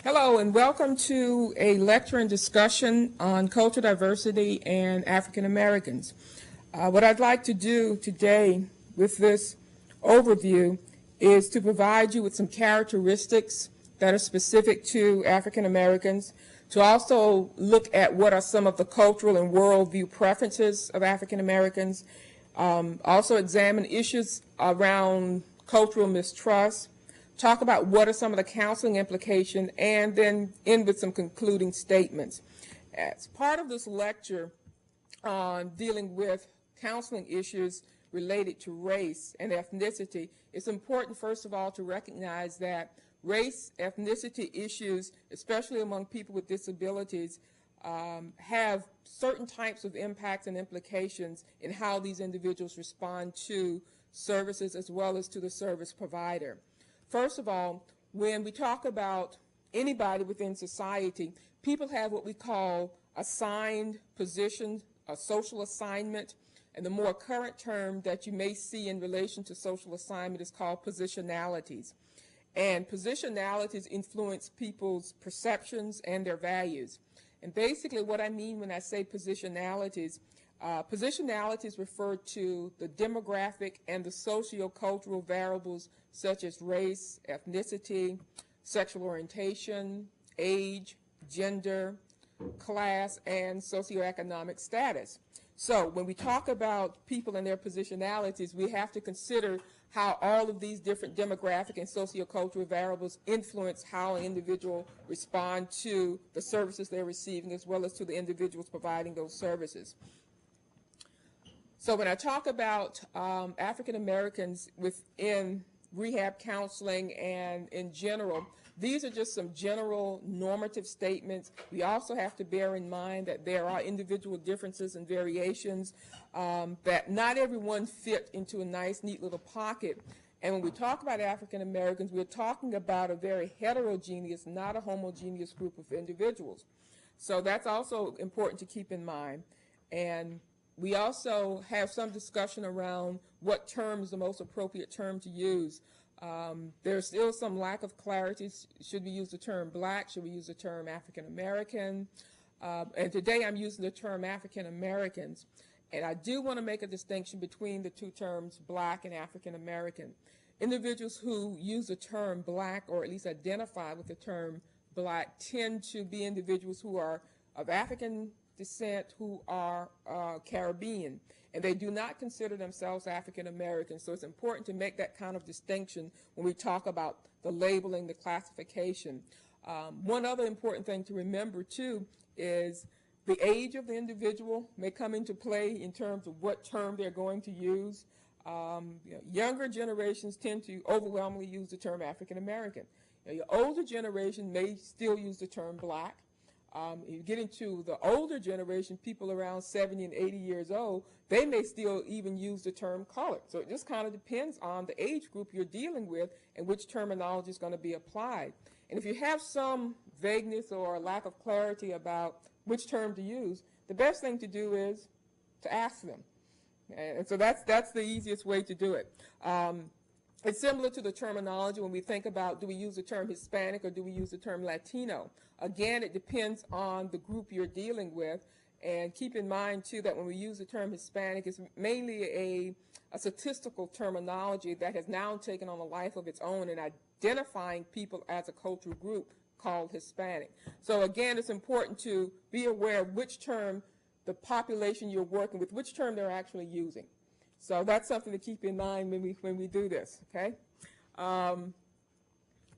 Hello and welcome to a lecture and discussion on cultural diversity and African Americans. What I'd like to do today with this overview is to provide you with some characteristics that are specific to African Americans, to also look at what are some of the cultural and worldview preferences of African Americans, also examine issues around cultural mistrust, talk about what are some of the counseling implications, and then end with some concluding statements. As part of this lecture on dealing with counseling issues related to race and ethnicity, it's important, first of all, to recognize that race, ethnicity issues, especially among people with disabilities, have certain types of impacts and implications in how these individuals respond to services as well as to the service provider. First of all, when we talk about anybody within society, people have what we call assigned positions, a social assignment, and the more current term that you may see in relation to social assignment is called positionalities. And positionalities influence people's perceptions and their values. And basically what I mean when I say positionalities, positionalities refer to the demographic and the socio-cultural variables such as race, ethnicity, sexual orientation, age, gender, class, and socioeconomic status. So when we talk about people and their positionalities, we have to consider how all of these different demographic and sociocultural variables influence how an individual responds to the services they're receiving as well as to the individuals providing those services. So when I talk about African Americans within rehab counseling and in general, these are just some general normative statements. We also have to bear in mind that there are individual differences and variations, that not everyone fit into a nice, neat little pocket. And when we talk about African Americans, we're talking about a very heterogeneous, not a homogeneous group of individuals. So that's also important to keep in mind. And we also have some discussion around what term is the most appropriate term to use. There's still some lack of clarity. Should we use the term black? Should we use the term African American? And today I'm using the term African Americans. And I do want to make a distinction between the two terms black and African American. Individuals who use the term black, or at least identify with the term black, tend to be individuals who are of African descent, who are Caribbean, and they do not consider themselves African American. So it's important to make that kind of distinction when we talk about the labeling, the classification. One other important thing to remember too is the age of the individual may come into play in terms of what term they're going to use. Younger generations tend to overwhelmingly use the term African American. Your older generation may still use the term black. You get into the older generation, people around 70 and 80 years old, they may still even use the term colored. So it just kind of depends on the age group you're dealing with and which terminology is going to be applied. And if you have some vagueness or lack of clarity about which term to use, the best thing to do is to ask them. And so that's the easiest way to do it. It's similar to the terminology when we think about, do we use the term Hispanic or do we use the term Latino? Again, it depends on the group you're dealing with. And keep in mind, too, that when we use the term Hispanic, it's mainly a statistical terminology that has now taken on a life of its own in identifying people as a cultural group called Hispanic. So again, it's important to be aware of which term the population you're working with, which term they're actually using. So that's something to keep in mind when we do this, okay?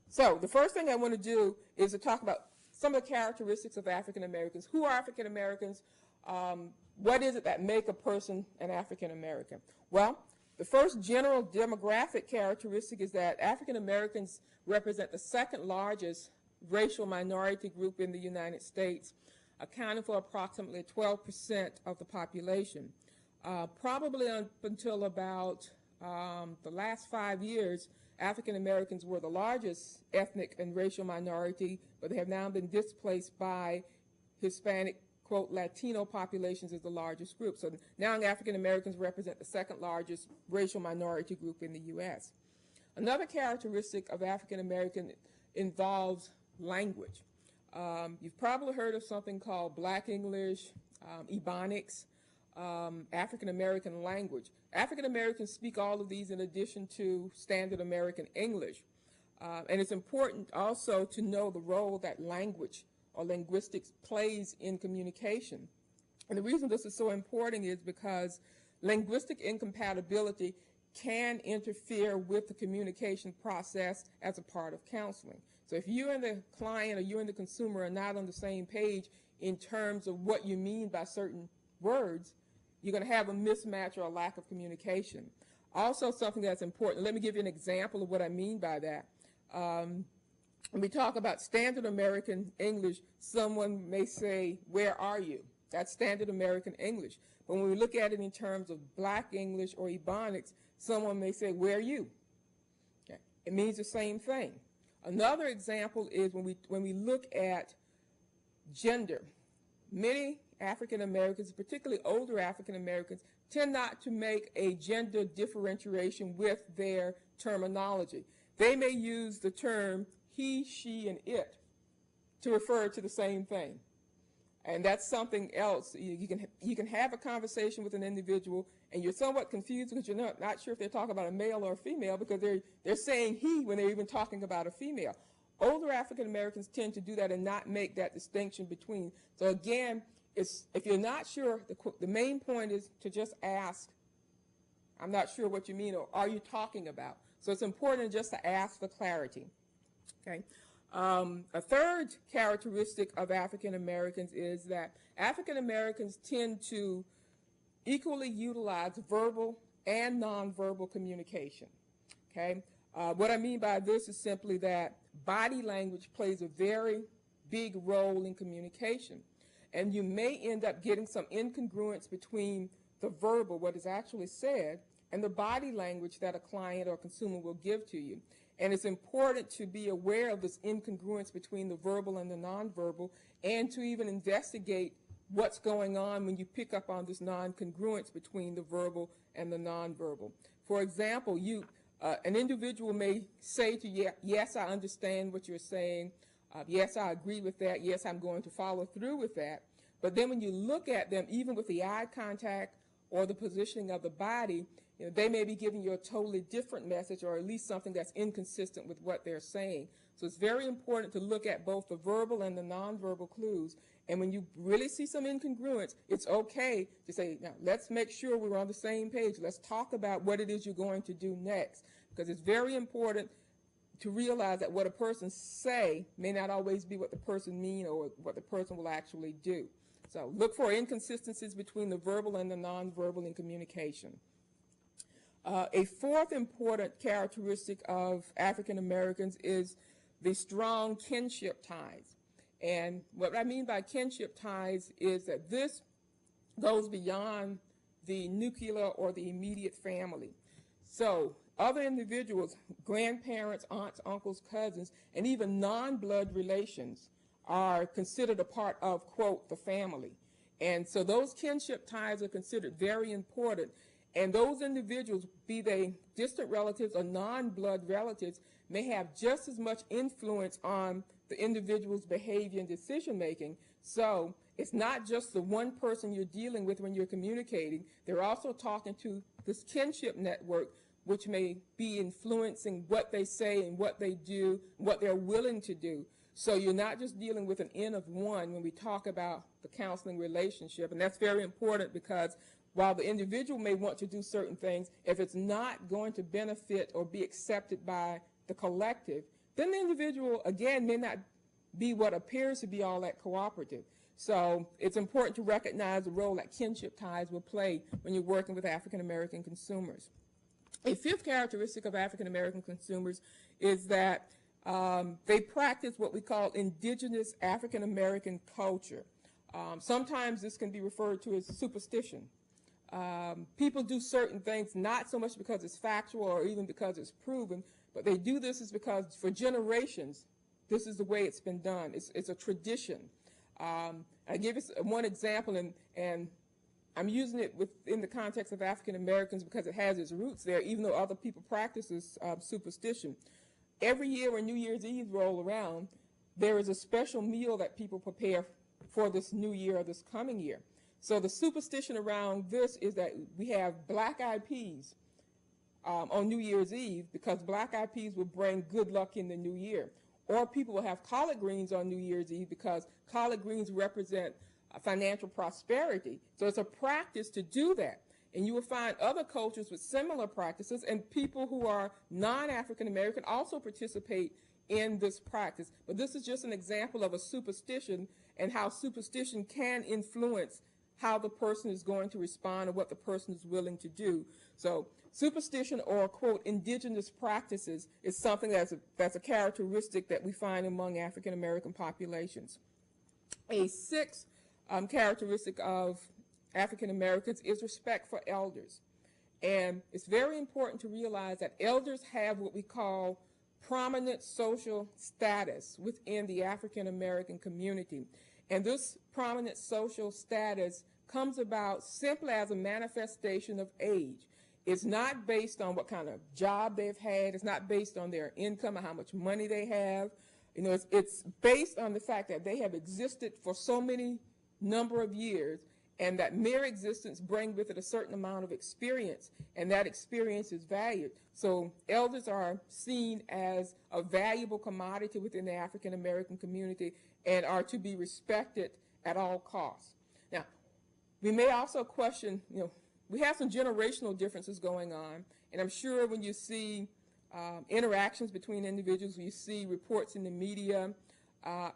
So the first thing I want to do is to talk about some of the characteristics of African Americans. Who are African Americans? What is it that make a person an African American? Well, the first general demographic characteristic is that African Americans represent the second largest racial minority group in the United States, accounting for approximately 12% of the population. Probably up until about the last 5 years, African Americans were the largest ethnic and racial minority, but they have now been displaced by Hispanic, quote, Latino populations as the largest group. So now African Americans represent the second largest racial minority group in the U.S. Another characteristic of African American involves language. You've probably heard of something called Black English, Ebonics, African American language. African Americans speak all of these in addition to standard American English. And it's important also to know the role that language or linguistics plays in communication. And the reason this is so important is because linguistic incompatibility can interfere with the communication process as a part of counseling. So if you and the client or you and the consumer are not on the same page in terms of what you mean by certain words, you're going to have a mismatch or a lack of communication. Also, something that's important, let me give you an example of what I mean by that. When we talk about standard American English, someone may say, "Where are you?" That's standard American English. But when we look at it in terms of Black English or Ebonics, someone may say, "Where are you?" Okay. It means the same thing. Another example is when we look at gender. Many African Americans, particularly older African Americans, tend not to make a gender differentiation with their terminology. They may use the term he, she, and it to refer to the same thing. And that's something else. You can have a conversation with an individual and you're somewhat confused because you're not sure if they're talking about a male or a female because they're saying he when they're even talking about a female. Older African Americans tend to do that and not make that distinction between. So again, if you're not sure, the main point is to just ask, "I'm not sure what you mean," or "Are you talking about?" So it's important just to ask for clarity. Okay. A third characteristic of African Americans is that African Americans tend to equally utilize verbal and nonverbal communication. Okay. What I mean by this is simply that body language plays a very big role in communication. And you may end up getting some incongruence between the verbal, what is actually said, and the body language that a client or consumer will give to you. And it's important to be aware of this incongruence between the verbal and the nonverbal, and to even investigate what's going on when you pick up on this non-congruence between the verbal and the nonverbal. For example, an individual may say to you, "Yes, I understand what you're saying. Yes, I agree with that. Yes, I'm going to follow through with that." But then when you look at them, even with the eye contact or the positioning of the body, they may be giving you a totally different message, or at least something that's inconsistent with what they're saying. So it's very important to look at both the verbal and the nonverbal clues. And when you really see some incongruence, it's okay to say, "Now, let's make sure we're on the same page. Let's talk about what it is you're going to do next." Because it's very important to realize that what a person say may not always be what the person mean or what the person will actually do. So look for inconsistencies between the verbal and the nonverbal in communication. A fourth important characteristic of African Americans is the strong kinship ties. And what I mean by kinship ties is that this goes beyond the nuclear or the immediate family. So other individuals, grandparents, aunts, uncles, cousins, and even non-blood relations are considered a part of, quote, the family. And so those kinship ties are considered very important. And those individuals, be they distant relatives or non-blood relatives, may have just as much influence on the individual's behavior and decision making. So it's not just the one person you're dealing with when you're communicating. They're also talking to this kinship network, which may be influencing what they say and what they do, what they're willing to do. So you're not just dealing with an N of one when we talk about the counseling relationship. And that's very important because while the individual may want to do certain things, if it's not going to benefit or be accepted by the collective, then the individual, again, may not be what appears to be all that cooperative. So it's important to recognize the role that kinship ties will play when you're working with African American consumers. A fifth characteristic of African American consumers is that they practice what we call indigenous African American culture. Sometimes this can be referred to as superstition. People do certain things not so much because it's factual or even because it's proven, but they do this is because for generations, this is the way it's been done. It's a tradition. I give you one example, and I'm using it within the context of African Americans because it has its roots there, even though other people practice this superstition. Every year when New Year's Eve roll around, there is a special meal that people prepare for this new year or this coming year. So the superstition around this is that we have black-eyed peas on New Year's Eve because black-eyed peas will bring good luck in the new year. Or people will have collard greens on New Year's Eve because collard greens represent financial prosperity. So it's a practice to do that. And you will find other cultures with similar practices, and people who are non-African American also participate in this practice. But this is just an example of a superstition and how superstition can influence how the person is going to respond or what the person is willing to do. So superstition, or quote indigenous practices, is something that's a characteristic that we find among African American populations. A sixth characteristic of African Americans is respect for elders. And it's very important to realize that elders have what we call prominent social status within the African American community. And this prominent social status comes about simply as a manifestation of age. It's not based on what kind of job they've had. It's not based on their income or how much money they have. You know, it's based on the fact that they have existed for so many number of years, and that mere existence brings with it a certain amount of experience, and that experience is valued. So elders are seen as a valuable commodity within the African American community and are to be respected at all costs. Now, we may also question, you know, we have some generational differences going on, and I'm sure when you see interactions between individuals, you see reports in the media,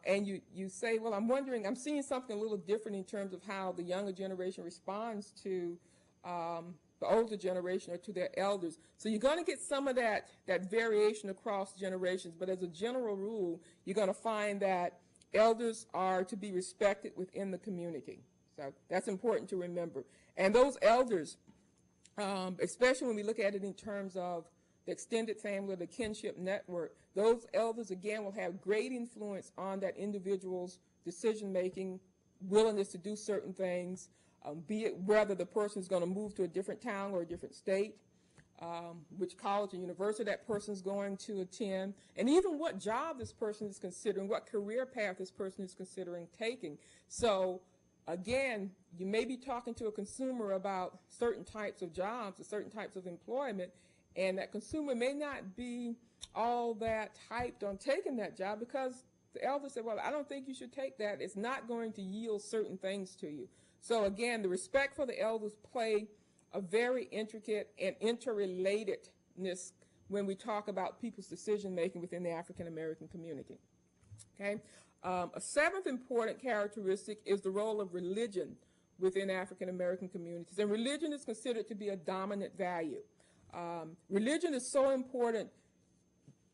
and you say, well, I'm seeing something a little different in terms of how the younger generation responds to the older generation or to their elders. So you're going to get some of that variation across generations, but as a general rule, you're going to find that elders are to be respected within the community. So that's important to remember. And those elders, especially when we look at it in terms of the extended family, the kinship network, those elders, again, will have great influence on that individual's decision-making, willingness to do certain things, be it whether the person is going to move to a different town or a different state, which college or university that person is going to attend, and even what job this person is considering, what career path this person is considering taking. So, again, you may be talking to a consumer about certain types of jobs or certain types of employment, and that consumer may not be all that hyped on taking that job because the elder said, well, I don't think you should take that. It's not going to yield certain things to you. So again, the respect for the elders play a very intricate and interrelatedness when we talk about people's decision making within the African American community. Okay. A seventh important characteristic is the role of religion within African American communities. And religion is considered to be a dominant value. Religion is so important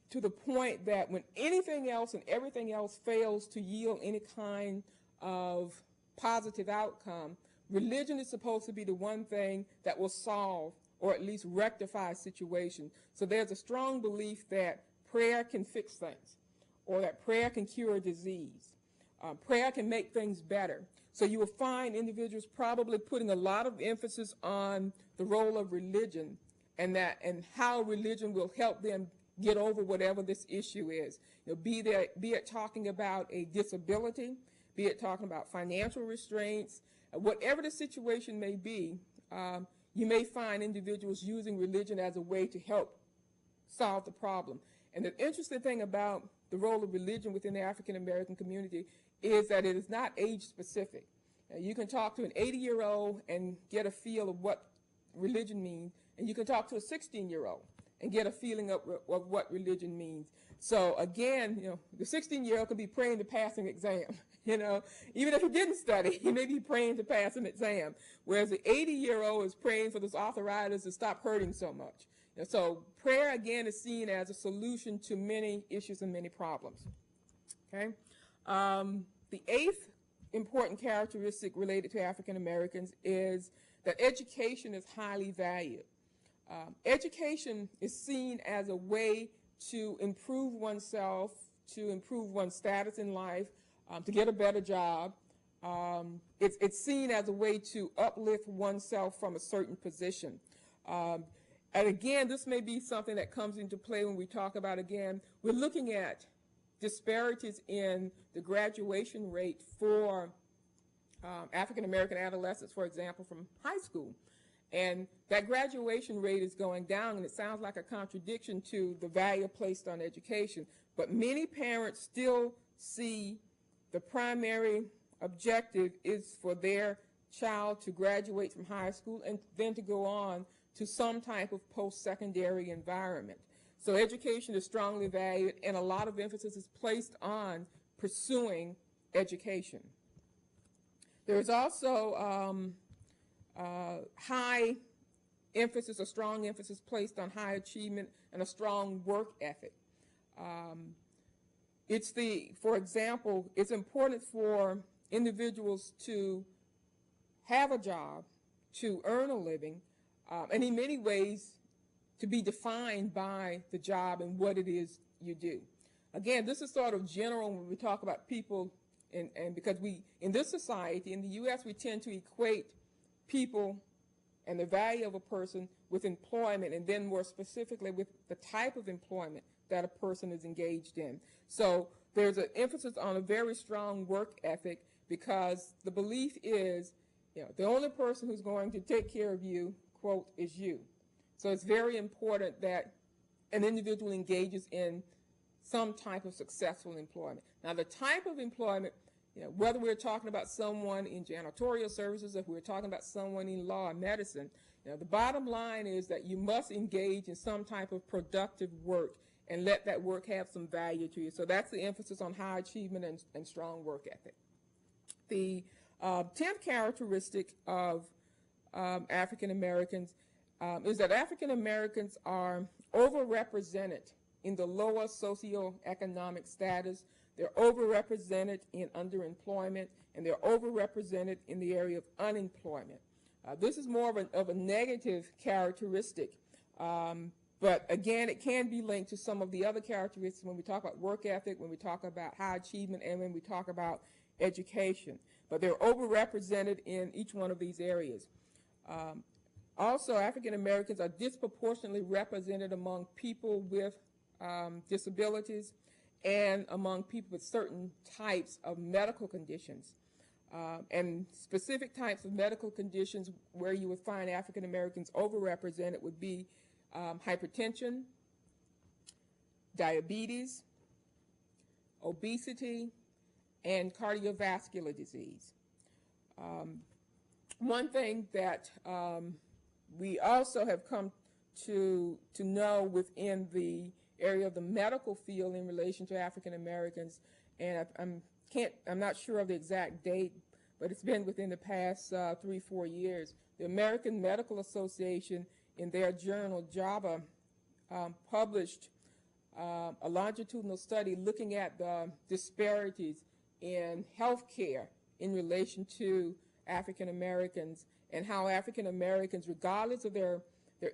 to the point that when anything else and everything else fails to yield any kind of positive outcome, religion is supposed to be the one thing that will solve or at least rectify a situation. So there's a strong belief that prayer can fix things, or that prayer can cure a disease. Prayer can make things better. So you will find individuals probably putting a lot of emphasis on the role of religion and how religion will help them get over whatever this issue is. You know, be it talking about a disability, be it talking about financial restraints, whatever the situation may be, you may find individuals using religion as a way to help solve the problem. And the interesting thing about the role of religion within the African American community is that it is not age specific. You can talk to an 80-year-old and get a feel of what religion means, and you can talk to a 16-year-old and get a feeling of what religion means. So again, you know, the 16-year-old could be praying to pass an exam. You know, even if he didn't study, he may be praying to pass an exam, whereas the 80-year-old is praying for this arthritis to stop hurting so much. And so prayer, again, is seen as a solution to many issues and many problems. Okay. The eighth important characteristic related to African Americans is that education is highly valued. Education is seen as a way to improve oneself, to improve one's status in life, to get a better job. It's seen as a way to uplift oneself from a certain position. And again, this may be something that comes into play when we talk about, again, we're looking at disparities in the graduation rate for African American adolescents, for example, from high school. And that graduation rate is going down, and it sounds like a contradiction to the value placed on education. But many parents still see the primary objective is for their child to graduate from high school and then to go on to some type of post-secondary environment. So education is strongly valued, and a lot of emphasis is placed on pursuing education. There is also high emphasis, a strong emphasis placed on high achievement and a strong work ethic. For example, it's important for individuals to have a job, to earn a living, and in many ways to be defined by the job and what it is you do. Again, this is sort of general when we talk about people, and because in this society, in the U.S., we tend to equate people and the value of a person with employment, and then more specifically with the type of employment that a person is engaged in. So there's an emphasis on a very strong work ethic, because the belief is, the only person who's going to take care of you, quote, is you. So it's very important that an individual engages in some type of successful employment. Now, the type of employment, whether we're talking about someone in janitorial services, or if we're talking about someone in law or medicine, the bottom line is that you must engage in some type of productive work and let that work have some value to you. So that's the emphasis on high achievement and strong work ethic. The 10th characteristic of African Americans is that African Americans are overrepresented in the lower socioeconomic status. They're overrepresented in underemployment, and they're overrepresented in the area of unemployment. This is more of a negative characteristic, but again, it can be linked to some of the other characteristics when we talk about work ethic, when we talk about high achievement, and when we talk about education. But they're overrepresented in each one of these areas. Also, African Americans are disproportionately represented among people with disabilities and among people with certain types of medical conditions. And specific types of medical conditions where you would find African Americans overrepresented would be hypertension, diabetes, obesity, and cardiovascular disease. One thing that we also have come to know within the area of the medical field in relation to African Americans, and I'm not sure of the exact date, but it's been within the past 3-4 years. The American Medical Association, in their journal JABA, published a longitudinal study looking at the disparities in health care in relation to African Americans, and how African Americans, regardless of their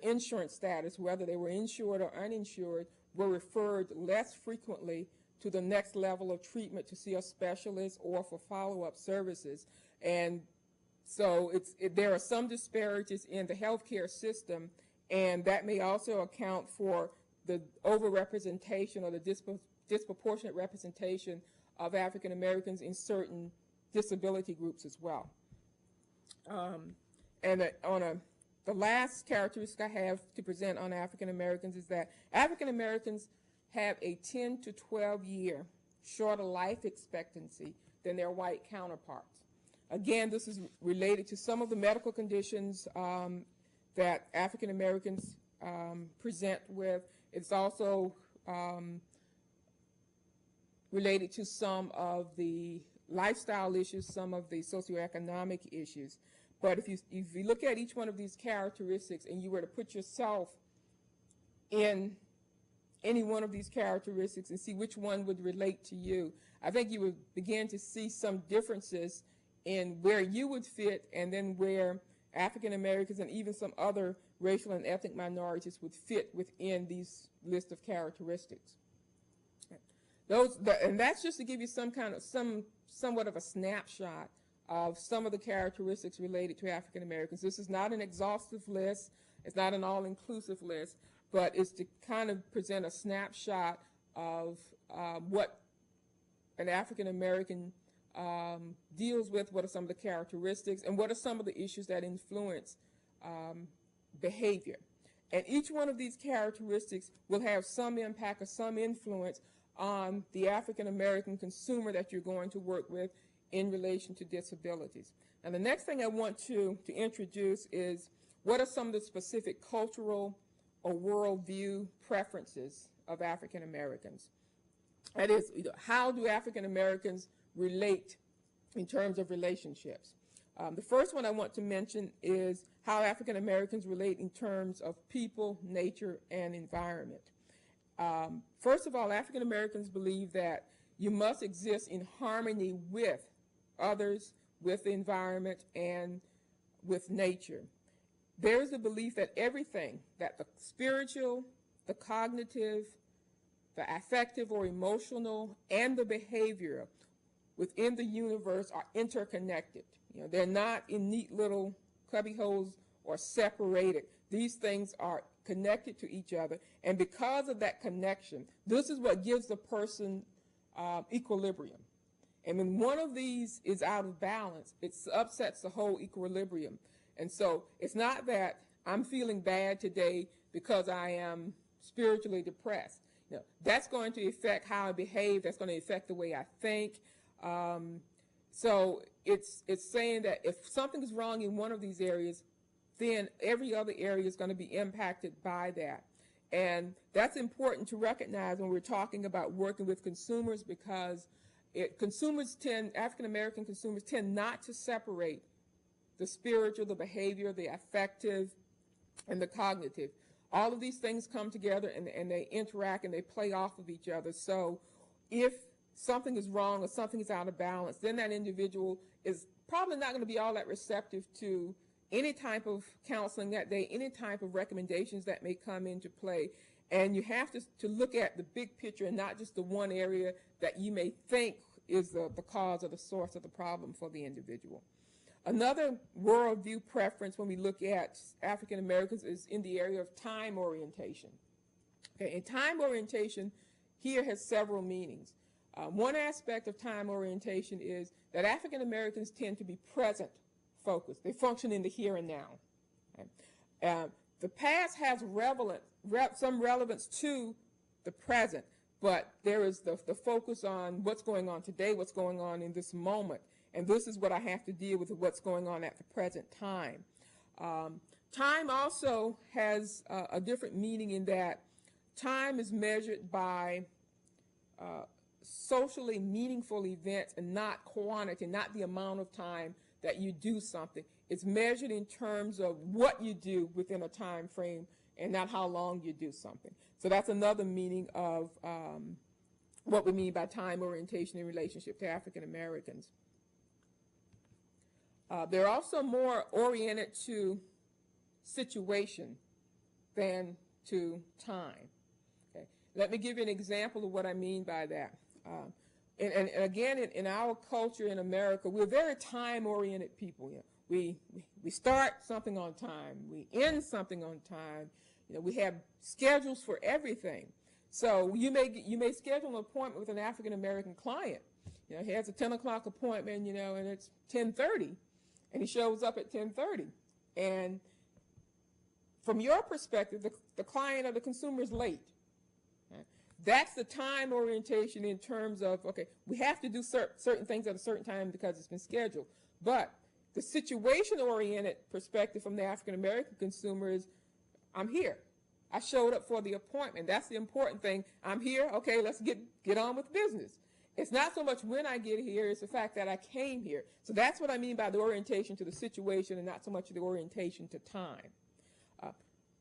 insurance status, whether they were insured or uninsured, were referred less frequently to the next level of treatment to see a specialist or for follow-up services. And so there are some disparities in the healthcare system, and that may also account for the overrepresentation or the disproportionate representation of African Americans in certain disability groups as well. The last characteristic I have to present on African Americans is that African Americans have a 10 to 12 year shorter life expectancy than their white counterparts. Again, this is related to some of the medical conditions that African Americans present with. It's also related to some of the lifestyle issues, some of the socioeconomic issues. But if you look at each one of these characteristics and you were to put yourself in any one of these characteristics and see which one would relate to you, I think you would begin to see some differences in where you would fit, and then where African Americans and even some other racial and ethnic minorities would fit within these list of characteristics. And that's just to give you somewhat of a snapshot of some of the characteristics related to African Americans. This is not an exhaustive list. It's not an all-inclusive list, but it's to kind of present a snapshot of what an African American deals with, what are some of the characteristics, and what are some of the issues that influence behavior. And each one of these characteristics will have some impact or some influence on the African American consumer that you're going to work with in relation to disabilities. And the next thing I want to introduce is what are some of the specific cultural or worldview preferences of African Americans. That is, how do African Americans relate in terms of relationships? The first one I want to mention is how African Americans relate in terms of people, nature, and environment. First of all, African Americans believe that you must exist in harmony with others, with the environment, and with nature. There is a belief that everything, that the spiritual, the cognitive, the affective or emotional, and the behavioral within the universe are interconnected. They're not in neat little cubby holes or separated. These things are connected to each other, and because of that connection, this is what gives the person equilibrium. And when one of these is out of balance, it upsets the whole equilibrium. And so it's not that I'm feeling bad today because I am spiritually depressed. That's going to affect how I behave. That's going to affect the way I think. So it's saying that if something is wrong in one of these areas, then every other area is going to be impacted by that. And that's important to recognize when we're talking about working with consumers, because African American consumers tend not to separate the spiritual, the behavior, the affective, and the cognitive. All of these things come together and they interact and they play off of each other. So if something is wrong or something is out of balance, then that individual is probably not going to be all that receptive to any type of counseling that day, any type of recommendations that may come into play. And you have to look at the big picture and not just the one area that you may think is the cause or the source of the problem for the individual. Another worldview preference when we look at African Americans is in the area of time orientation. Okay, and time orientation here has several meanings. One aspect of time orientation is that African Americans tend to be present focused. They function in the here and now. Okay? The past has some relevance to the present, but there is the focus on what's going on today, what's going on in this moment. And this is what I have to deal with what's going on at the present time. Time also has a different meaning in that time is measured by socially meaningful events and not quantity, not the amount of time that you do something. It's measured in terms of what you do within a time frame and not how long you do something. So that's another meaning of what we mean by time orientation in relationship to African Americans. They're also more oriented to situation than to time. Okay. Let me give you an example of what I mean by that. And again, in our culture in America, we're very time-oriented people. We start something on time. We end something on time. We have schedules for everything. So you may schedule an appointment with an African American client. He has a 10 o'clock appointment, and it's 10:30. And he shows up at 10:30. And from your perspective, the client or the consumer is late. Okay? That's the time orientation in terms of, okay, we have to do certain things at a certain time because it's been scheduled. But the situation-oriented perspective from the African-American consumer is, I'm here. I showed up for the appointment. That's the important thing. I'm here. Okay, let's get on with business. It's not so much when I get here, it's the fact that I came here. So that's what I mean by the orientation to the situation and not so much the orientation to time.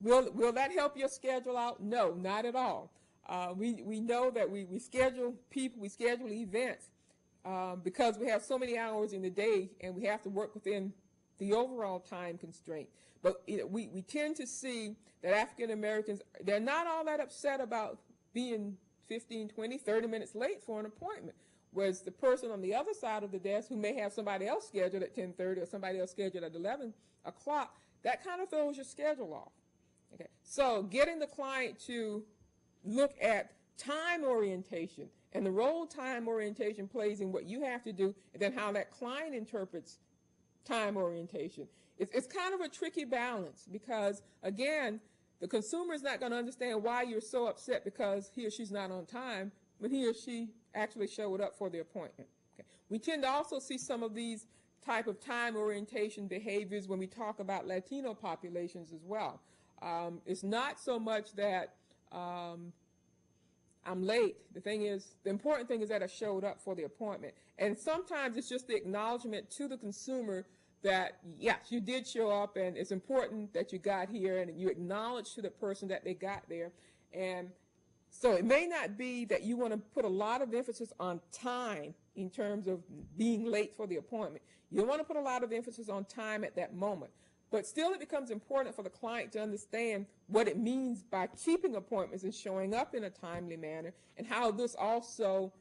Will that help your schedule out? No, not at all. We know that we schedule people, we schedule events because we have so many hours in the day and we have to work within the overall time constraint. But we tend to see that African Americans, they're not all that upset about being 15, 20, 30 minutes late for an appointment, whereas the person on the other side of the desk who may have somebody else scheduled at 10:30 or somebody else scheduled at 11 o'clock, that kind of throws your schedule off. Okay, so getting the client to look at time orientation and the role time orientation plays in what you have to do, and then how that client interprets time orientation. It's kind of a tricky balance because, again, the consumer is not going to understand why you're so upset because he or she's not on time when he or she actually showed up for the appointment. Okay. We tend to also see some of these type of time orientation behaviors when we talk about Latino populations as well. It's not so much that I'm late. The important thing is that I showed up for the appointment. And sometimes it's just the acknowledgement to the consumer that, yes, you did show up, and it's important that you got here, and you acknowledge to the person that they got there. And so it may not be that you want to put a lot of emphasis on time in terms of being late for the appointment. You don't want to put a lot of emphasis on time at that moment. But still, it becomes important for the client to understand what it means by keeping appointments and showing up in a timely manner, and how this also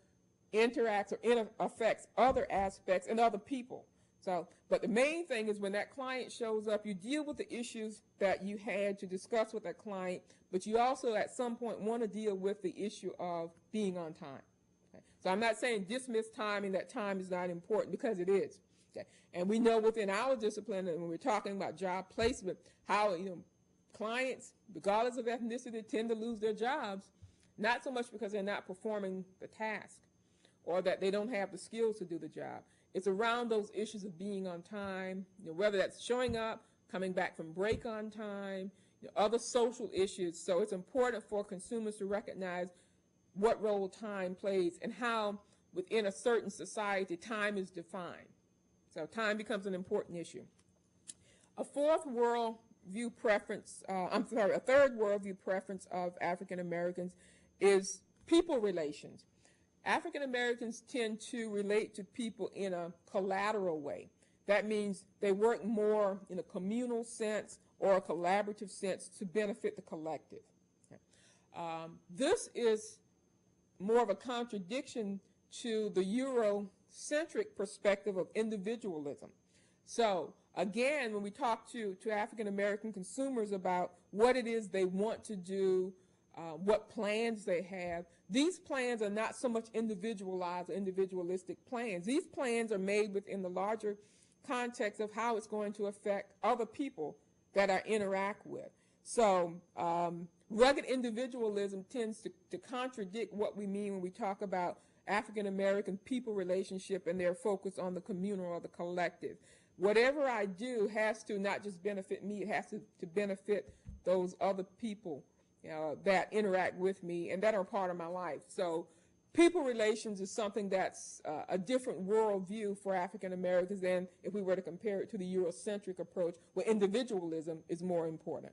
interacts or affects other aspects and other people. So, but the main thing is when that client shows up, you deal with the issues that you had to discuss with that client, but you also at some point want to deal with the issue of being on time. Okay? So I'm not saying dismiss time and that time is not important, because it is. Okay? And we know within our discipline, and when we're talking about job placement, how clients, regardless of ethnicity, tend to lose their jobs, not so much because they're not performing the task or that they don't have the skills to do the job. It's around those issues of being on time, whether that's showing up, coming back from break on time, other social issues. So it's important for consumers to recognize what role time plays and how within a certain society time is defined. So time becomes an important issue. A third worldview preference of African Americans is people relations. African Americans tend to relate to people in a collateral way. That means they work more in a communal sense or a collaborative sense to benefit the collective. Okay. This is more of a contradiction to the Eurocentric perspective of individualism. So again, when we talk to African American consumers about what it is they want to do, what plans they have, these plans are not so much individualized or individualistic plans. These plans are made within the larger context of how it's going to affect other people that I interact with. So rugged individualism tends to contradict what we mean when we talk about African American people relationship and their focus on the communal or the collective. Whatever I do has to not just benefit me, it has to benefit those other people that interact with me and that are part of my life. So people relations is something that's a different worldview for African Americans than if we were to compare it to the Eurocentric approach, where individualism is more important.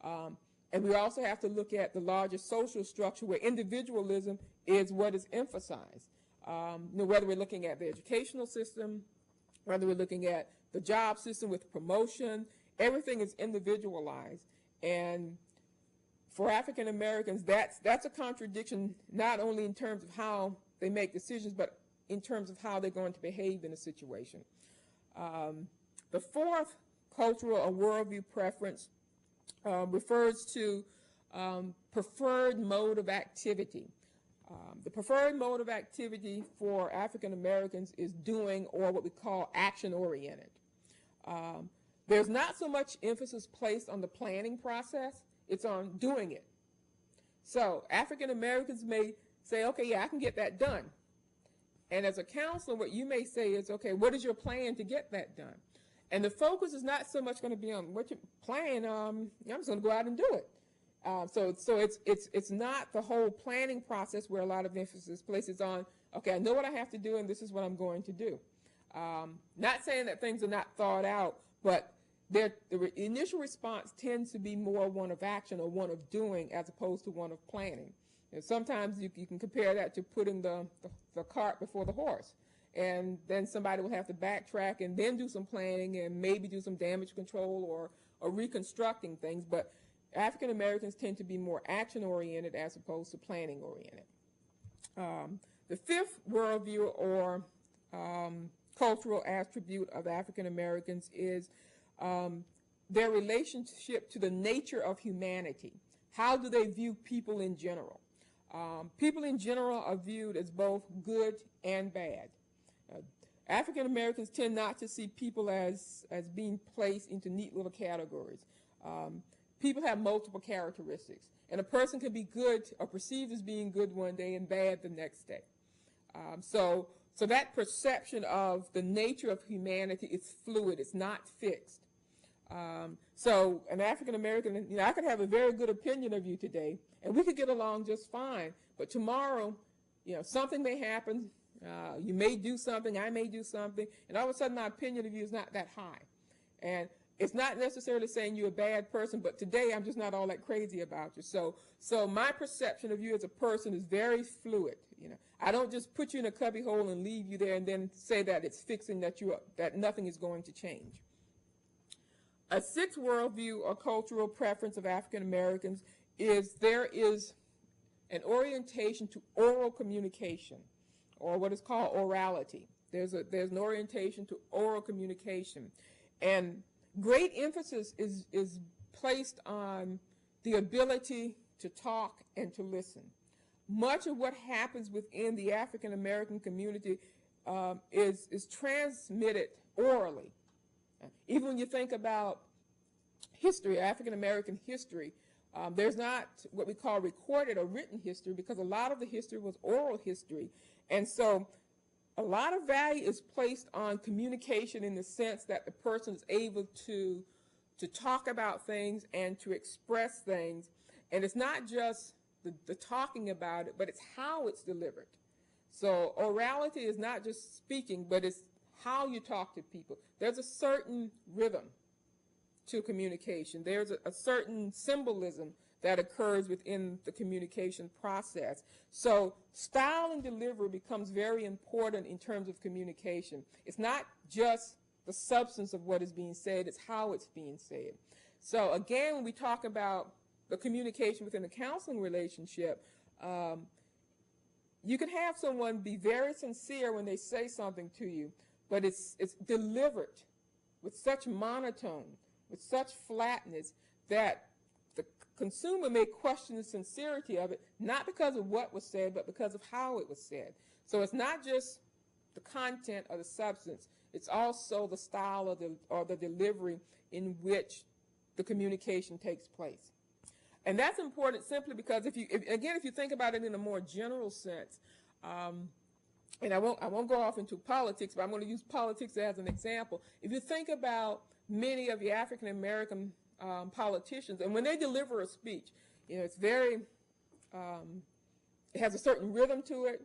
And we also have to look at the larger social structure where individualism is what is emphasized. Whether we're looking at the educational system, whether we're looking at the job system with promotion, everything is individualized. And for African Americans, that's a contradiction, not only in terms of how they make decisions, but in terms of how they're going to behave in a situation. The fourth cultural or worldview preference refers to preferred mode of activity. The preferred mode of activity for African Americans is doing, or what we call action-oriented. There's not so much emphasis placed on the planning process, it's on doing it. So African Americans may say, okay, yeah, I can get that done. And as a counselor, what you may say is, okay, what is your plan to get that done? And the focus is not so much going to be on what your plan, I'm just going to go out and do it. So it's not the whole planning process where a lot of emphasis places on, okay, I know what I have to do and this is what I'm going to do. Not saying that things are not thought out, but the initial response tends to be more one of action or one of doing as opposed to one of planning. And sometimes you can compare that to putting the cart before the horse. And then somebody will have to backtrack and then do some planning and maybe do some damage control or reconstructing things. But African Americans tend to be more action-oriented as opposed to planning-oriented. The fifth worldview or cultural attribute of African Americans is their relationship to the nature of humanity. How do they view people in general? People in general are viewed as both good and bad. African Americans tend not to see people as being placed into neat little categories. People have multiple characteristics, and a person can be good or perceived as being good one day and bad the next day. So that perception of the nature of humanity is fluid. It's not fixed. So an African American, I could have a very good opinion of you today, and we could get along just fine. But tomorrow, something may happen. You may do something, I may do something, and all of a sudden my opinion of you is not that high. And it's not necessarily saying you're a bad person, but today I'm just not all that crazy about you. So my perception of you as a person is very fluid. I don't just put you in a cubby hole and leave you there and then say that it's fixing, that nothing is going to change. A sixth worldview or cultural preference of African Americans is there is an orientation to oral communication, or what is called orality. There's an orientation to oral communication, and great emphasis is placed on the ability to talk and to listen. Much of what happens within the African American community is transmitted orally. Even when you think about history, African American history, there's not what we call recorded or written history, because a lot of the history was oral history. And so a lot of value is placed on communication in the sense that the person is able to talk about things and to express things. And it's not just the talking about it, but it's how it's delivered. So orality is not just speaking, but it's how you talk to people. There's a certain rhythm to communication. There's a certain symbolism that occurs within the communication process. So style and delivery becomes very important in terms of communication. It's not just the substance of what is being said, it's how it's being said. So again, when we talk about the communication within the counseling relationship, you can have someone be very sincere when they say something to you, but it's delivered with such monotone, with such flatness, that the consumer may question the sincerity of it, not because of what was said, but because of how it was said. So it's not just the content or the substance, it's also the style or the delivery in which the communication takes place. And that's important simply because if you think about it in a more general sense, and I won't go off into politics, but I'm going to use politics as an example. If you think about many of the African American politicians, and when they deliver a speech, it's very, it has a certain rhythm to it,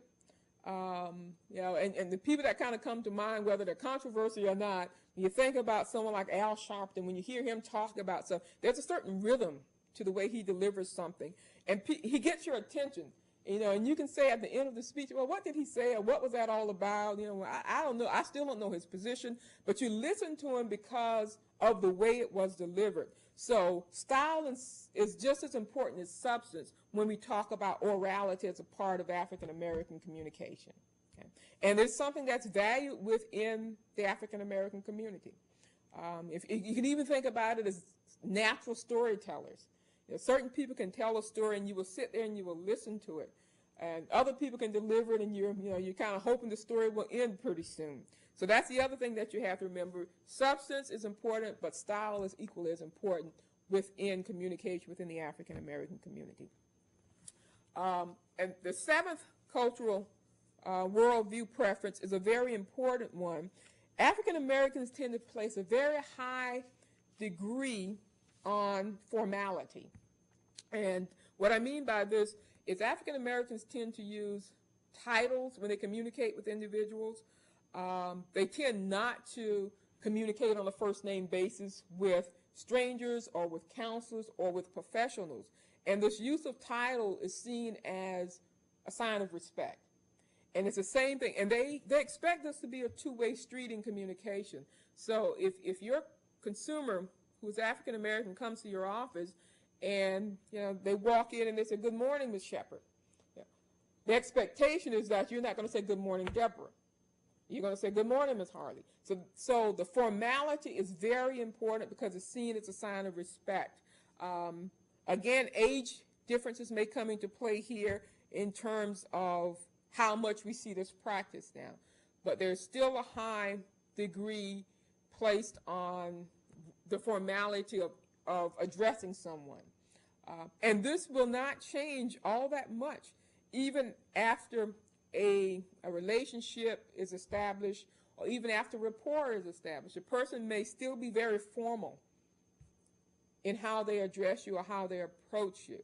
and the people that kind of come to mind, whether they're controversial or not, when you think about someone like Al Sharpton, when you hear him talk about stuff, there's a certain rhythm to the way he delivers something, and he gets your attention. And you can say at the end of the speech, well, what did he say, or what was that all about? I don't know. I still don't know his position, but you listen to him because of the way it was delivered. So style is just as important as substance when we talk about orality as a part of African American communication. Okay? And it's something that's valued within the African American community. If you can even think about it as natural storytellers. Certain people can tell a story and you will sit there and you will listen to it. And other people can deliver it and you're kind of hoping the story will end pretty soon. So that's the other thing that you have to remember. Substance is important, but style is equally as important within communication within the African American community. And the seventh cultural worldview preference is a very important one. African Americans tend to place a very high degree on formality. And what I mean by this is African Americans tend to use titles when they communicate with individuals. They tend not to communicate on a first name basis with strangers or with counselors or with professionals. And this use of title is seen as a sign of respect. And it's the same thing. And they expect this to be a two-way street in communication. So if your consumer who's African American comes to your office and they walk in and they say, "Good morning, Ms. Shepard." The expectation is that you're not going to say, "Good morning, Deborah." You're going to say, "Good morning, Ms. Harley." So the formality is very important because it's seen as a sign of respect. Again, age differences may come into play here in terms of how much we see this practice now. But there's still a high degree placed on the formality of addressing someone. And this will not change all that much, even after a relationship is established, or even after rapport is established. A person may still be very formal in how they address you or how they approach you.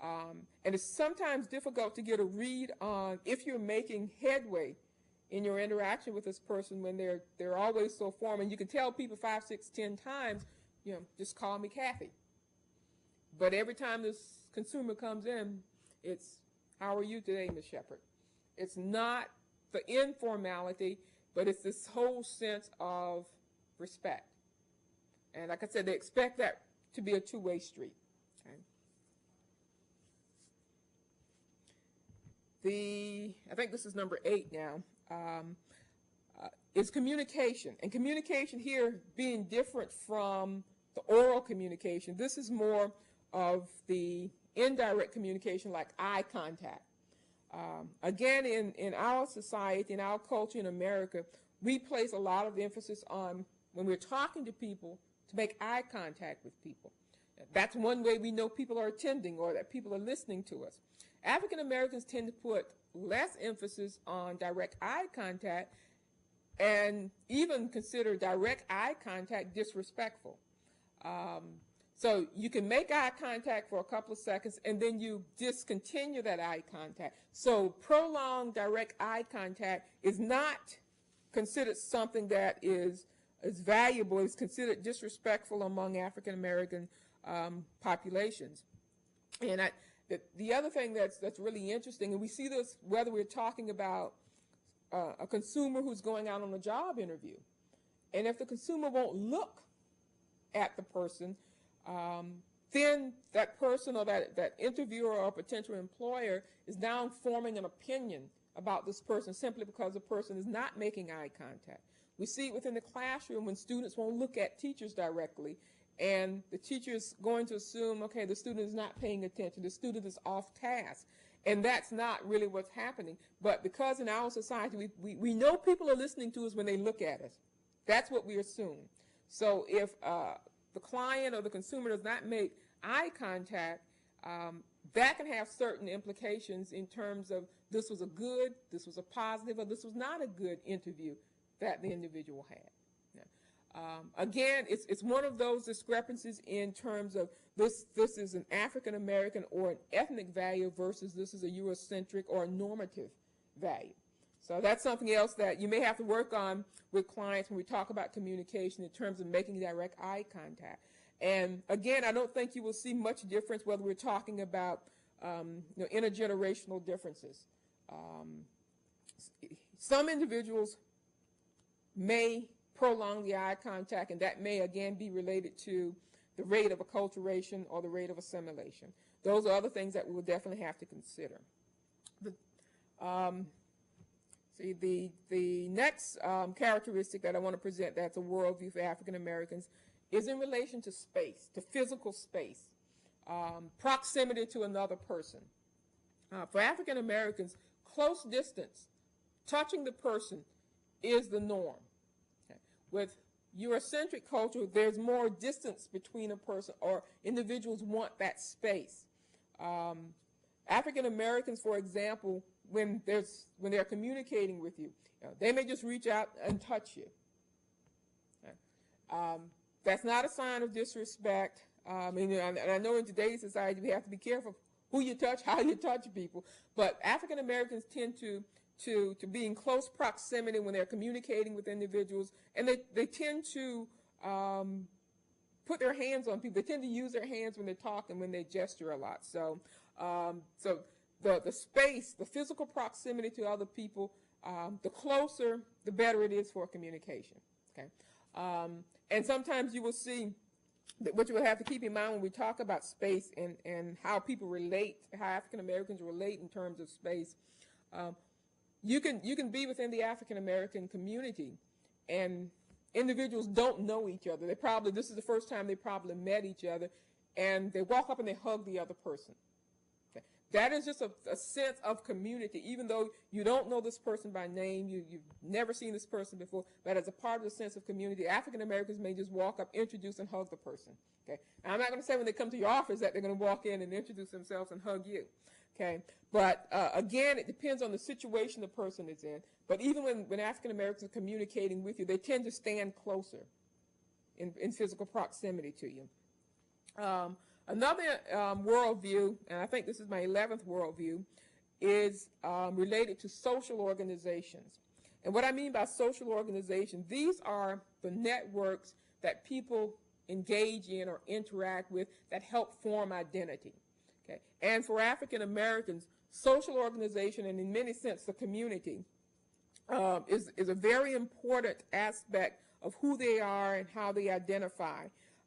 And it's sometimes difficult to get a read on if you're making headway in your interaction with this person when they're always so formal. And you can tell people 5, 6, 10 times, just call me Kathy. But every time this consumer comes in, it's, how are you today, Ms. Shepherd? It's not the informality, but it's this whole sense of respect. And like I said, they expect that to be a two-way street. Okay? I think this is number 8 now, is communication. And communication here being different from the oral communication. This is more of the indirect communication, like eye contact. Again, in our society, in our culture in America, we place a lot of emphasis on, when we're talking to people, to make eye contact with people. That's one way we know people are attending or that people are listening to us. African Americans tend to put less emphasis on direct eye contact and even consider direct eye contact disrespectful. So you can make eye contact for a couple of seconds and then you discontinue that eye contact. So prolonged direct eye contact is not considered something that is valuable. It's considered disrespectful among African American populations. And the other thing that's really interesting, and we see this whether we're talking about a consumer who's going out on a job interview, and if the consumer won't look at the person, then that person or that interviewer or potential employer is now forming an opinion about this person simply because the person is not making eye contact. We see it within the classroom when students won't look at teachers directly, and the teacher is going to assume, okay, the student is not paying attention, the student is off task. And that's not really what's happening. But because in our society, we know people are listening to us when they look at us. That's what we assume. So if the client or the consumer does not make eye contact, that can have certain implications in terms of this was a good, this was a positive, or this was not a good interview that the individual had. Again, it's one of those discrepancies in terms of this is an African American or an ethnic value versus this is a Eurocentric or a normative value. So that's something else that you may have to work on with clients when we talk about communication in terms of making direct eye contact. And again, I don't think you will see much difference whether we're talking about intergenerational differences. Some individuals may prolong the eye contact, and that may again be related to the rate of acculturation or the rate of assimilation. Those are other things that we will definitely have to consider. The next characteristic that I want to present that's a worldview for African Americans is in relation to space, to physical space, proximity to another person. For African Americans, close distance, touching the person is the norm. With Eurocentric culture, there's more distance between a person, or individuals want that space. African Americans, for example, when they're communicating with you, they may just reach out and touch you. That's not a sign of disrespect. And I know in today's society we have to be careful who you touch, how you touch people. But African Americans tend to be in close proximity when they're communicating with individuals, and they tend to put their hands on people. They tend to use their hands when they talk and when they gesture a lot. So the space, the physical proximity to other people, the closer, the better it is for communication. Okay, and sometimes you will see that what you will have to keep in mind when we talk about space and how people relate, how African Americans relate in terms of space. You can be within the African American community, and individuals don't know each other. This is the first time they probably met each other, and they walk up and they hug the other person. that is just a sense of community, even though you don't know this person by name, you've never seen this person before, but as a part of the sense of community, African Americans may just walk up, introduce, and hug the person. Okay, now, I'm not going to say when they come to your office that they're going to walk in and introduce themselves and hug you. Okay, but again, it depends on the situation the person is in. But even when African Americans are communicating with you, they tend to stand closer in physical proximity to you. Another worldview, and I think this is my 11th worldview, is related to social organizations. And what I mean by social organizations, these are the networks that people engage in or interact with that help form identity. Okay? And for African Americans, social organization, and in many sense the community, is a very important aspect of who they are and how they identify.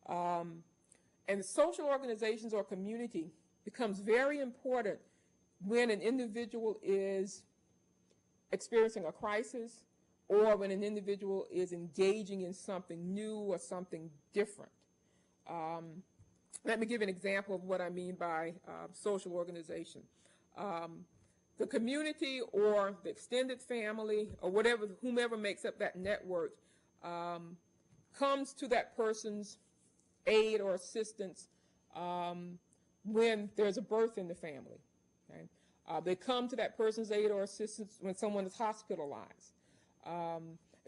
And social organizations or community becomes very important when an individual is experiencing a crisis or when an individual is engaging in something new or something different. Let me give an example of what I mean by social organization. The community or the extended family or whomever makes up that network comes to that person's aid or assistance when there's a birth in the family. Okay? They come to that person's aid or assistance when someone is hospitalized.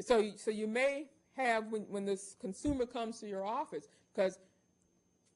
So you may have, when this consumer comes to your office, because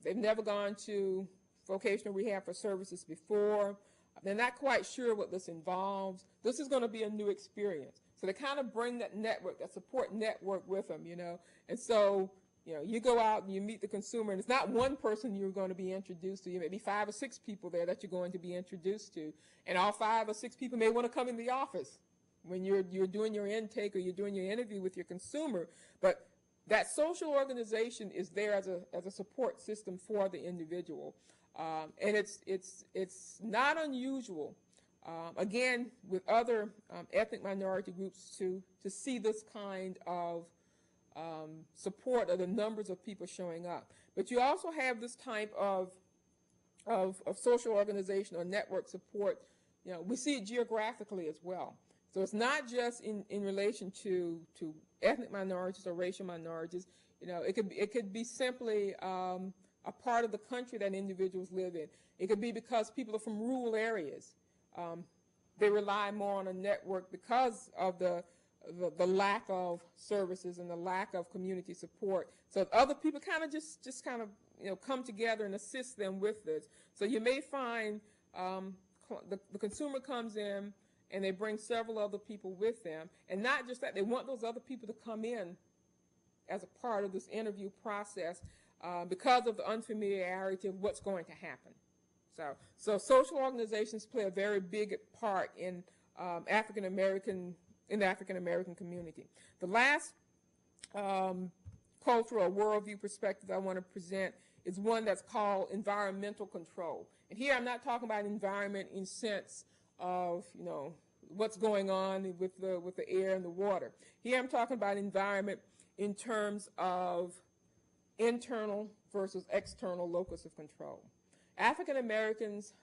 they've never gone to vocational rehab for services before, they're not quite sure what this involves, this is going to be a new experience. So they kind of bring that network, that support network with them, you know. And so, you know, you go out and you meet the consumer, and it's not one person you're going to be introduced to. You may be 5 or 6 people there that you're going to be introduced to. And all 5 or 6 people may want to come in the office when you're doing your intake or you're doing your interview with your consumer. But that social organization is there as a support system for the individual. And it's not unusual, again, with other ethnic minority groups to see this kind of support of the numbers of people showing up. But you also have this type of social organization or network support. You know, we see it geographically as well. So it's not just in relation to ethnic minorities or racial minorities. You know, it could be simply a part of the country that individuals live in. It could be because people are from rural areas. They rely more on a network because of the lack of services and the lack of community support. So other people kind of just kind of, you know, come together and assist them with this. So you may find the consumer comes in and they bring several other people with them. And not just that, they want those other people to come in as a part of this interview process because of the unfamiliarity of what's going to happen. So social organizations play a very big part in the African American community. The last cultural or worldview perspective I want to present is one that's called environmental control. And here I'm not talking about environment in sense of, you know, what's going on with the air and the water. Here I'm talking about environment in terms of internal versus external locus of control. African Americans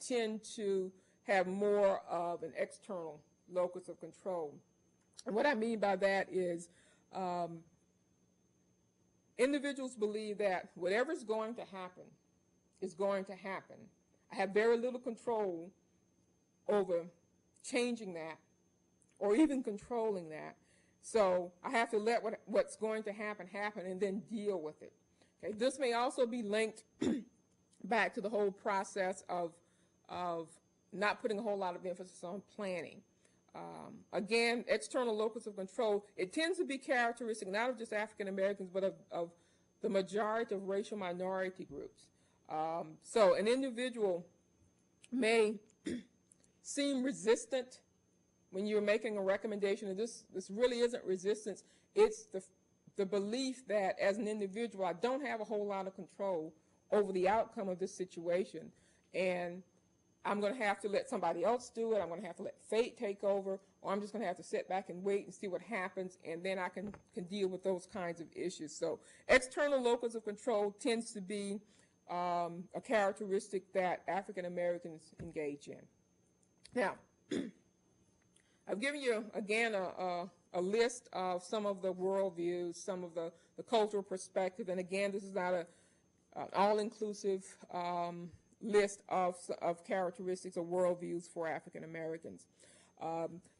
tend to have more of an external locus of control. And what I mean by that is individuals believe that whatever's going to happen is going to happen. I have very little control over changing that or even controlling that. So I have to let what's going to happen and then deal with it. Okay? This may also be linked back to the whole process of not putting a whole lot of emphasis on planning. Again, external locus of control, it tends to be characteristic not of just African Americans, but of the majority of racial minority groups. So an individual may seem resistant when you're making a recommendation, and this really isn't resistance. It's the belief that as an individual, I don't have a whole lot of control over the outcome of this situation, and I'm going to have to let somebody else do it. I'm going to have to let fate take over, or I'm just going to have to sit back and wait and see what happens, and then I can deal with those kinds of issues. So external locus of control tends to be a characteristic that African Americans engage in. Now, I've given you, again, a list of some of the worldviews, some of the cultural perspective, and again, this is not an all-inclusive list of characteristics or worldviews for African Americans.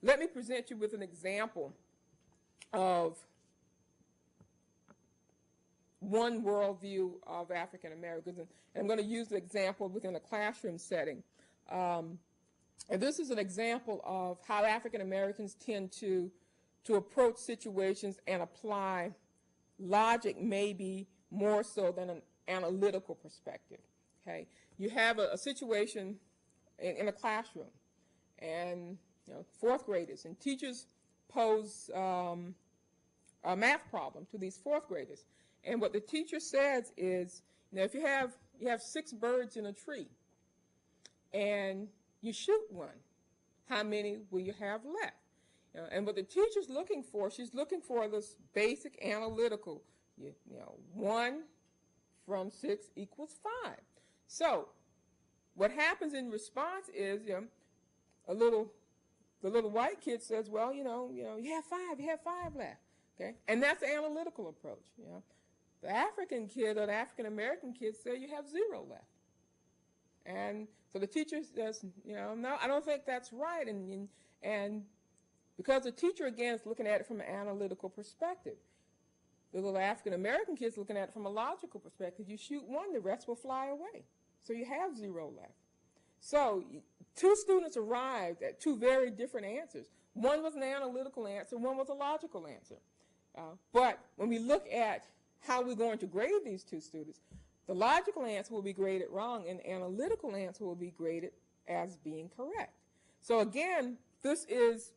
Let me present you with an example of one worldview of African Americans, and I'm going to use the example within a classroom setting. And this is an example of how African Americans tend to approach situations and apply logic maybe more so than an analytical perspective. Okay, you have a situation in a classroom, and fourth graders, and teachers pose a math problem to these fourth graders. And what the teacher says is, if you have 6 birds in a tree, and you shoot one, how many will you have left? And what the teacher's looking for, she's looking for this basic analytical, 1 from 6 equals 5. So what happens in response is, the little white kid says, well, you have 5 left. Okay, and that's the analytical approach. The African kid or the African American kid say you have 0 left. And so the teacher says, no, I don't think that's right. And because the teacher, again, is looking at it from an analytical perspective. The little African American kid's looking at it from a logical perspective. You shoot 1, the rest will fly away. So you have 0 left. So 2 students arrived at 2 very different answers. One was an analytical answer, one was a logical answer. But when we look at how we're going to grade these 2 students, the logical answer will be graded wrong, and the analytical answer will be graded as being correct. So again, this is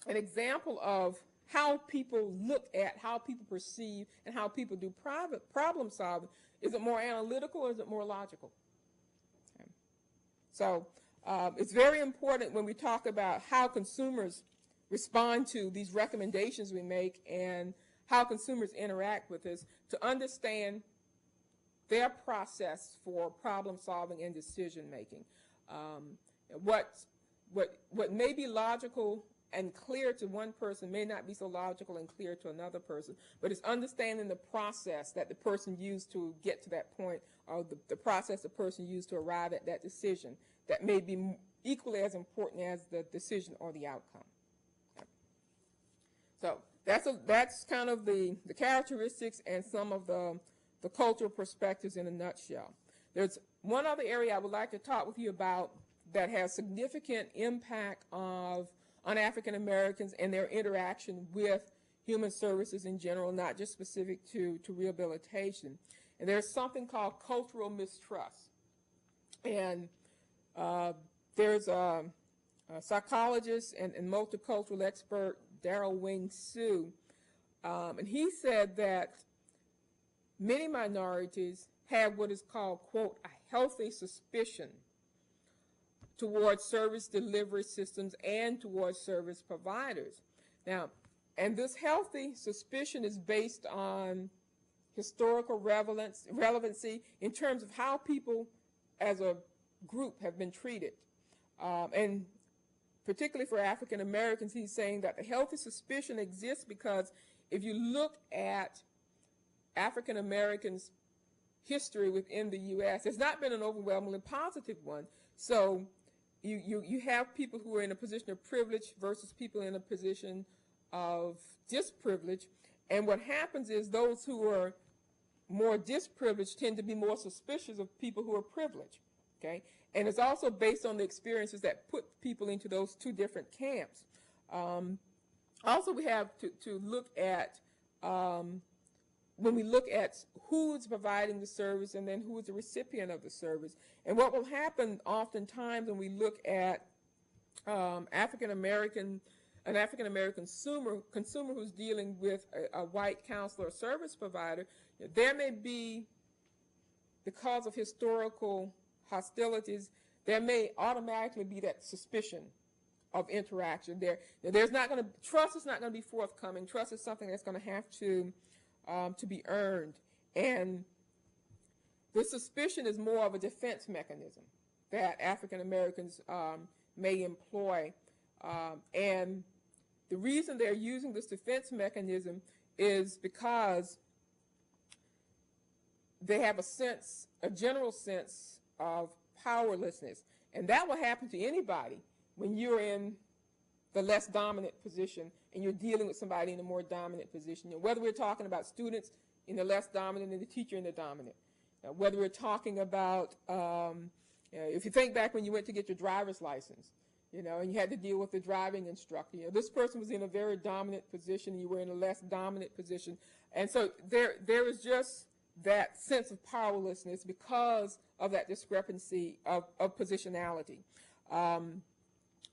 an example of how people look at, how people perceive, and how people do problem solving. Is it more analytical or is it more logical? Okay. So it's very important when we talk about how consumers respond to these recommendations we make and how consumers interact with us to understand their process for problem solving and decision making. What may be logical and clear to one person may not be so logical and clear to another person, but it's understanding the process that the person used to get to that point, or the process the person used to arrive at that decision that may be equally as important as the decision or the outcome. Okay. So that's kind of the characteristics and some of the cultural perspectives in a nutshell. There's one other area I would like to talk with you about that has significant impact on African Americans and their interaction with human services in general, not just specific to rehabilitation. And there's something called cultural mistrust. And there's a psychologist and multicultural expert, Daryl Wing Sue, and he said that many minorities have what is called, quote, a healthy suspicion towards service delivery systems and towards service providers. Now, and this healthy suspicion is based on historical relevancy in terms of how people as a group have been treated. And particularly for African Americans, he's saying that the healthy suspicion exists because if you look at African Americans' history within the U.S., it's not been an overwhelmingly positive one. So you have people who are in a position of privilege versus people in a position of disprivilege. And what happens is those who are more disprivileged tend to be more suspicious of people who are privileged. Okay? And it's also based on the experiences that put people into those 2 different camps. Also, we have to look at, when we look at who's providing the service and then who is the recipient of the service. And what will happen oftentimes when we look at an African American consumer who's dealing with a white counselor or service provider, there may be, because of historical hostilities, there may automatically be that suspicion of interaction. Trust is not going to be forthcoming. Trust is something that's going to have to be earned. And The suspicion is more of a defense mechanism that African Americans may employ. And the reason they're using this defense mechanism is because they have a general sense of powerlessness. And that will happen to anybody when you're in the less dominant position and you're dealing with somebody in a more dominant position. And whether we're talking about students in the less dominant and the teacher in the dominant. Whether we're talking about, if you think back when you went to get your driver's license, and you had to deal with the driving instructor. This person was in a very dominant position, and you were in a less dominant position. And so there is just that sense of powerlessness because of that discrepancy of positionality.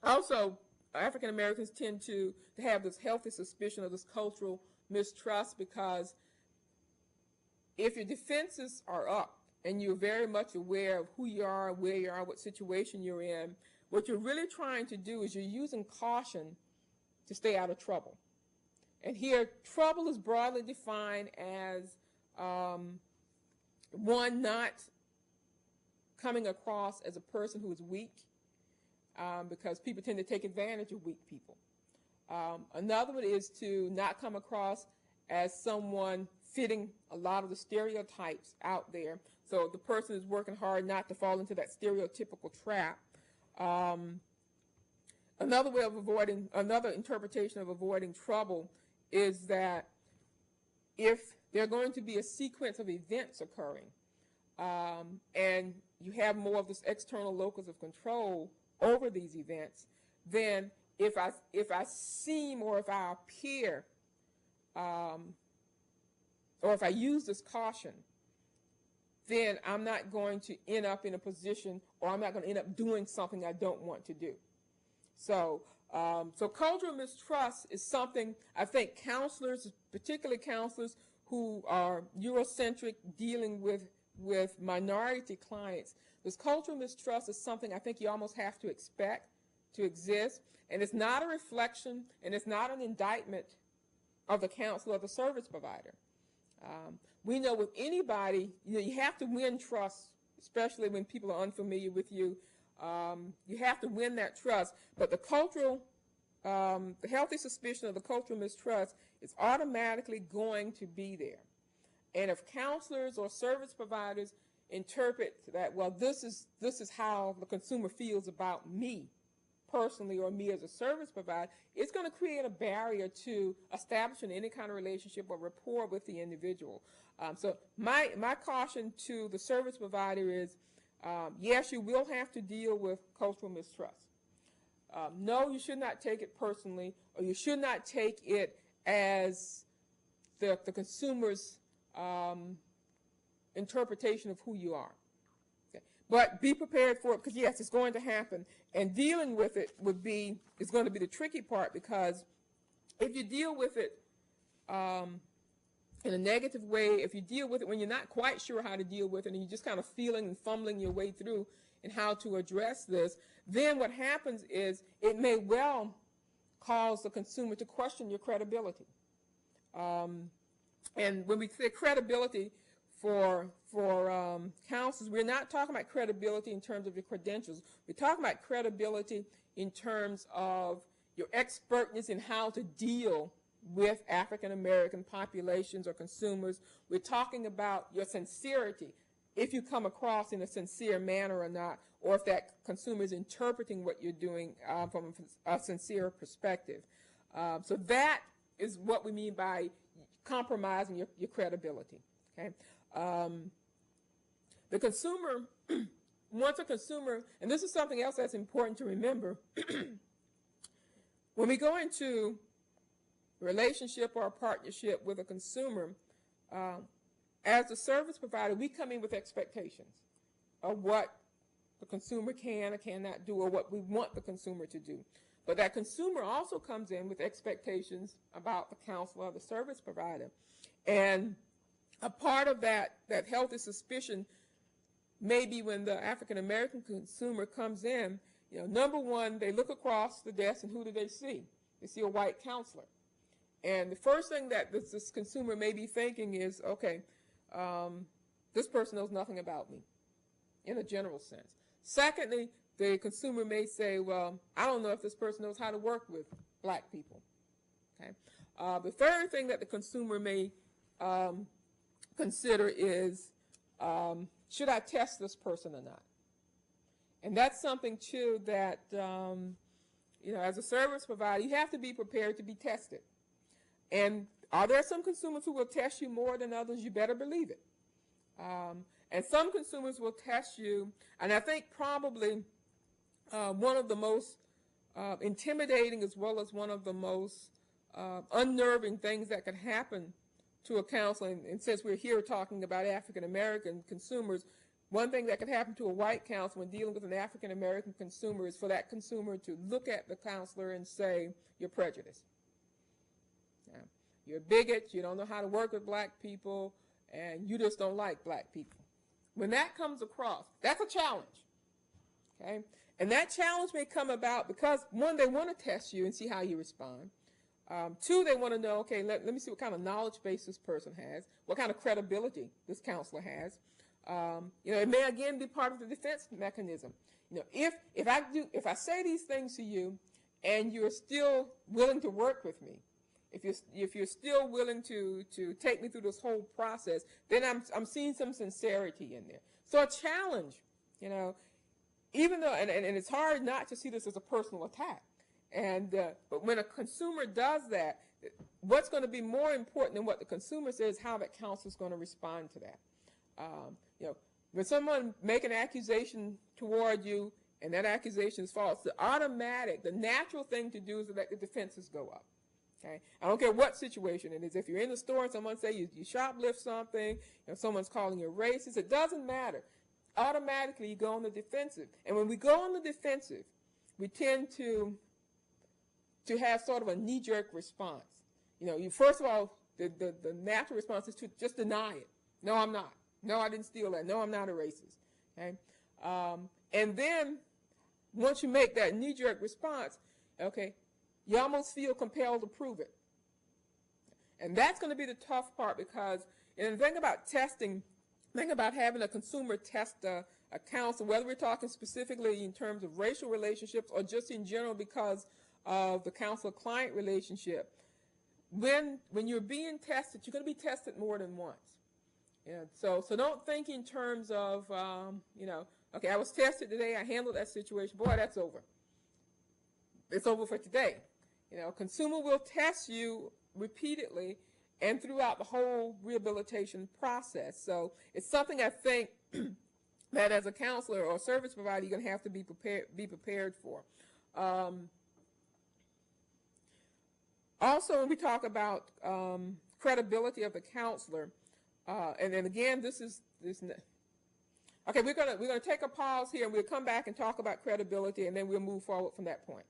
Also, African Americans tend to have this healthy suspicion of this cultural mistrust because if your defenses are up and you're very much aware of who you are, where you are, what situation you're in, what you're really trying to do is you're using caution to stay out of trouble. And here, trouble is broadly defined as one, not coming across as a person who is weak, because people tend to take advantage of weak people. Another one is to not come across as someone fitting a lot of the stereotypes out there. So the person is working hard not to fall into that stereotypical trap. Another interpretation of avoiding trouble is that if there are going to be a sequence of events occurring, and you have more of this external locus of control over these events, then if I seem or if I appear or if I use this caution, then I'm not going to end up in a position, or I'm not going to end up doing something I don't want to do. So, so cultural mistrust is something I think counselors, particularly counselors who are Eurocentric, dealing with minority clients, this cultural mistrust is something I think you almost have to expect to exist, and it's not a reflection, and it's not an indictment of the counselor or the service provider. We know with anybody, you have to win trust, especially when people are unfamiliar with you. You have to win that trust. But the healthy suspicion of the cultural mistrust is automatically going to be there. And if counselors or service providers interpret that, well, this is how the consumer feels about me personally, or me as a service provider, it's going to create a barrier to establishing any kind of relationship or rapport with the individual. So my caution to the service provider is, yes, you will have to deal with cultural mistrust. No, you should not take it personally, or you should not take it as the consumer's interpretation of who you are. Okay. But be prepared for it, because yes, it's going to happen, and dealing with it is going to be the tricky part, because if you deal with it in a negative way, if you deal with it when you're not quite sure how to deal with it, and you're just kind of feeling and fumbling your way through and how to address this, then what happens is it may well cause the consumer to question your credibility. And when we say credibility for counselors, we're not talking about credibility in terms of your credentials. We're talking about credibility in terms of your expertness in how to deal with African American populations or consumers. We're talking about your sincerity, if you come across in a sincere manner or not, or if that consumer is interpreting what you're doing from a sincere perspective. So that is what we mean by compromising your credibility. Okay. The consumer, once a consumer, and this is something else that's important to remember, when we go into a relationship or a partnership with a consumer, as a service provider, we come in with expectations of what the consumer can or cannot do, or what we want the consumer to do. But that consumer also comes in with expectations about the counselor or the service provider. And a part of that healthy suspicion may be when the African American consumer comes in, number one, they look across the desk, and who do they see? They see a white counselor. And the first thing that this consumer may be thinking is, okay, this person knows nothing about me in a general sense. Secondly, the consumer may say, well, I don't know if this person knows how to work with black people. Okay. The third thing that the consumer may consider is, should I test this person or not? And that's something, too, that, as a service provider, you have to be prepared to be tested. And are there some consumers who will test you more than others? You better believe it. And some consumers will test you, and I think probably one of the most intimidating as well as one of the most unnerving things that could happen to a counselor, and since we're here talking about African American consumers, one thing that could happen to a white counselor when dealing with an African American consumer is for that consumer to look at the counselor and say, you're prejudiced. Yeah. You're a bigot, you don't know how to work with black people, and you just don't like black people. When that comes across, that's a challenge. Okay? And that challenge may come about because, one, they want to test you and see how you respond. Two, they want to know, okay, let me see what kind of knowledge base this person has, what kind of credibility this counselor has. It may again be part of the defense mechanism. If I say these things to you and you're still willing to work with me, if you're still willing to take me through this whole process, then I'm seeing some sincerity in there. So a challenge, even though, and it's hard not to see this as a personal attack. But when a consumer does that, what's going to be more important than what the consumer says is how that counselor is going to respond to that. When someone make an accusation toward you and that accusation is false, the natural thing to do is to let the defenses go up. Okay? I don't care what situation it is. If you're in the store and someone say you shoplift something, someone's calling you racist, it doesn't matter. Automatically you go on the defensive. And when we go on the defensive, we tend to have sort of a knee-jerk response. First of all, the natural response is to just deny it. No, I'm not. No, I didn't steal that. No, I'm not a racist. Okay? And then once you make that knee-jerk response, okay, you almost feel compelled to prove it. And that's going to be the tough part because, and the thing about testing, think about having a consumer test a counselor, whether we're talking specifically in terms of racial relationships or just in general because of the counselor-client relationship. When you're being tested, you're going to be tested more than once. So don't think in terms of, okay, I was tested today, I handled that situation, boy, that's over. It's over for today. Consumer will test you repeatedly and throughout the whole rehabilitation process. So it's something I think that as a counselor or service provider, you're going to have to be prepared for. Also, when we talk about credibility of the counselor, and then again, this. Okay, we're gonna take a pause here, and we'll come back and talk about credibility, and then we'll move forward from that point.